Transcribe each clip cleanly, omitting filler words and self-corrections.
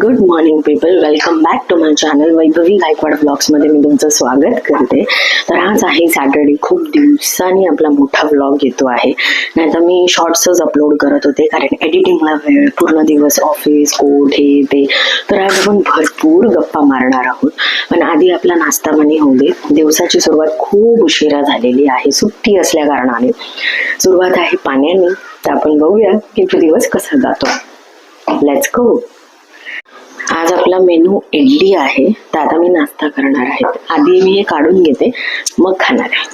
Good morning people, welcome back to my channel Vaibhavi Gaikwad ब्लॉग्समध्ये मी तुमचं स्वागत करते. तर आज आहे सॅटर्डे. खूप दिवसांनी आपला मोठा व्लॉग येतो आहे. नाहीतर मी शॉर्ट्सच अपलोड करत होते कारण एडिटिंगला वेळ, पूर्ण दिवस ऑफिस, कोर्ट, हे ते. तर आज आपण भरपूर गप्पा मारणार आहोत. पण आधी आपला नाश्ता पाणी होऊ दे. दिवसाची सुरुवात खूप उशिरा झालेली आहे, सुट्टी असल्या कारणाने. सुरुवात आहे पाण्याने. तर आपण बघूया की तो दिवस कसा जातो. Let's go. आज आपला मेनू इडली आहे. तर आता मी नाश्ता करणार आहे. आधी मी हे काढून घेते, मग खाणार आहे.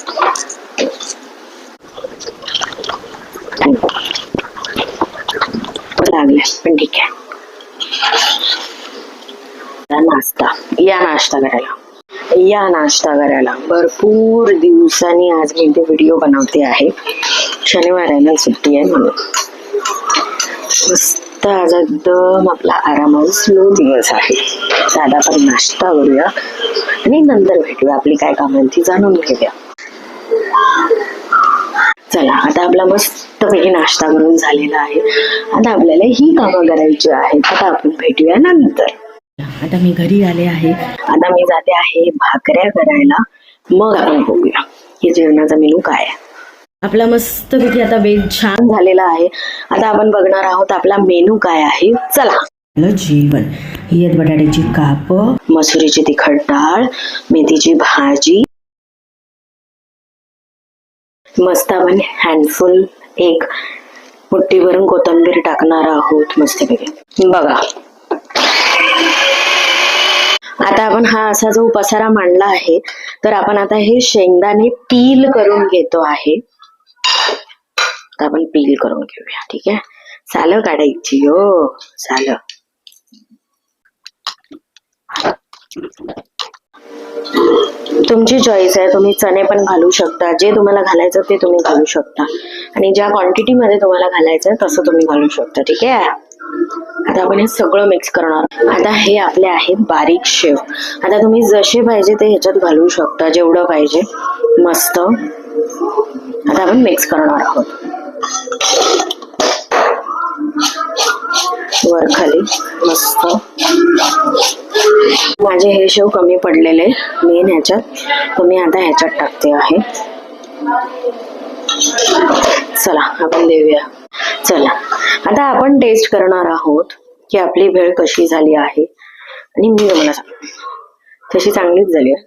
लागले पण ठीक आहे. नाश्ता करायला भरपूर दिवसांनी आज मी ते व्हिडिओ बनवते आहे. शनिवार आहे ना, सुट्टी आहे म्हणून. मस्त आज एकदम आपला आरामात स्लो दिवस आहे. दादा पण नाश्ता करूया आणि नंतर भेटूया. आपली काय कामं ती जाणून घेऊया. चला, आता आपला मस्तपैकी नाश्ता करून झालेला आहे. आता आपल्याला ही कामं करायची आहेत. आता आपण भेटूया नंतर. आता मी घरी आले आहे. आता मी जाते आहे भाकऱ्या करायला, मग आपण बघूया की जेवणाचा मेनू काय आहे. आपला मस्तपैकी आता बेत छान झालेला आहे. आता आपण बघणार आहोत आपला मेनू काय आहे. चला. जेवण ही आहेत बटाट्याची काप, मसुरीची तिखट डाळ, मेथीची भाजी. मस्त आपण हँडफुल एक मुट्ठी भरून कोथिंबीर टाकणार आहोत मस्तपैकी. बघा, आता आपण हा असा जो पसारा मांडला आहे, तर आपण आता हे शेंगदाणे पील करून घेतो आहे. आपण पील करून घेऊया. ठीक आहे, सालं काढायची. हो, सालं. तुमची चॉईस आहे. तुम्ही चणे पण घालू शकता. जे तुम्हाला घालायचं ते तुम्ही घालू शकता आणि ज्या क्वांटिटी मध्ये तुम्हाला घालायचं तसं तुम्ही घालू शकता. ठीक आहे. आता आपण हे सगळं मिक्स करणार. आता हे आपले आहे बारीक शेव. आता तुम्ही जसे पाहिजे ते ह्याच्यात घालू शकता, जेवढं पाहिजे. मस्त. आता आपण मिक्स करणार आहोत. वर खाली मस्त. माझे हे शेव कमी पडलेले मेन ह्याच्यात, तर मी आता ह्याच्यात टाकते आहे. चला आपण देऊया. चला, आता आपण टेस्ट करणार आहोत की आपली भेळ कशी झाली आहे. आणि मी तुम्हाला सांग, तशी चांगलीच झाली आहे.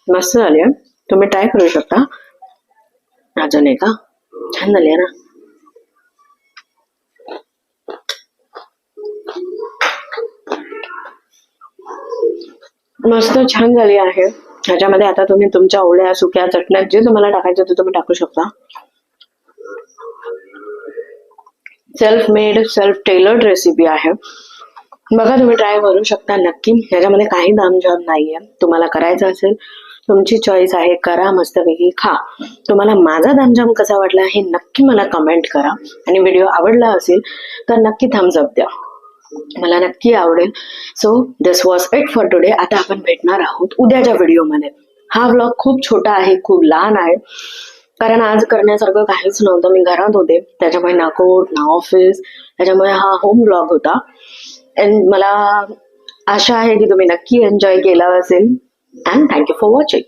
मस्त झाली आहे. तुम्ही ट्राय करू शकता. अजून आहे का? छान झाली आहे ना. मस्त छान झाली आहे. ह्याच्यामध्ये आता तुम्ही तुमच्या ओल्या सुक्या चटण्या जे तुम्हाला टाकायचं ते तुम्ही टाकू शकता. Self made, self tailored recipe आहे. बघा, तुम्ही ट्राय करू शकता नक्की. ह्याच्यामध्ये काही दामझाम नाहीये. तुम्हाला करायचं असेल, तुमची चॉईस आहे, करा, मस्तपैकी खा. तुम्हाला माझा दामझाम कसा वाटला हे नक्की मला कमेंट करा. आणि व्हिडिओ आवडला असेल तर नक्की थम्स अप द्या, मला नक्की आवडेल. So this was it for today. आता आपण भेटणार आहोत उद्याच्या व्हिडिओमध्ये. हा व्लॉग खूप छोटा आहे, खूप लहान आहे, कारण आज करण्यासारखं काहीच नव्हतं. मी घरात होते, त्याच्यामुळे ना कोर्ट ना ऑफिस, त्याच्यामुळे हा होम व्लॉग होता. अँड मला आशा आहे की तुम्ही नक्की एन्जॉय केला असेल. And thank you for watching.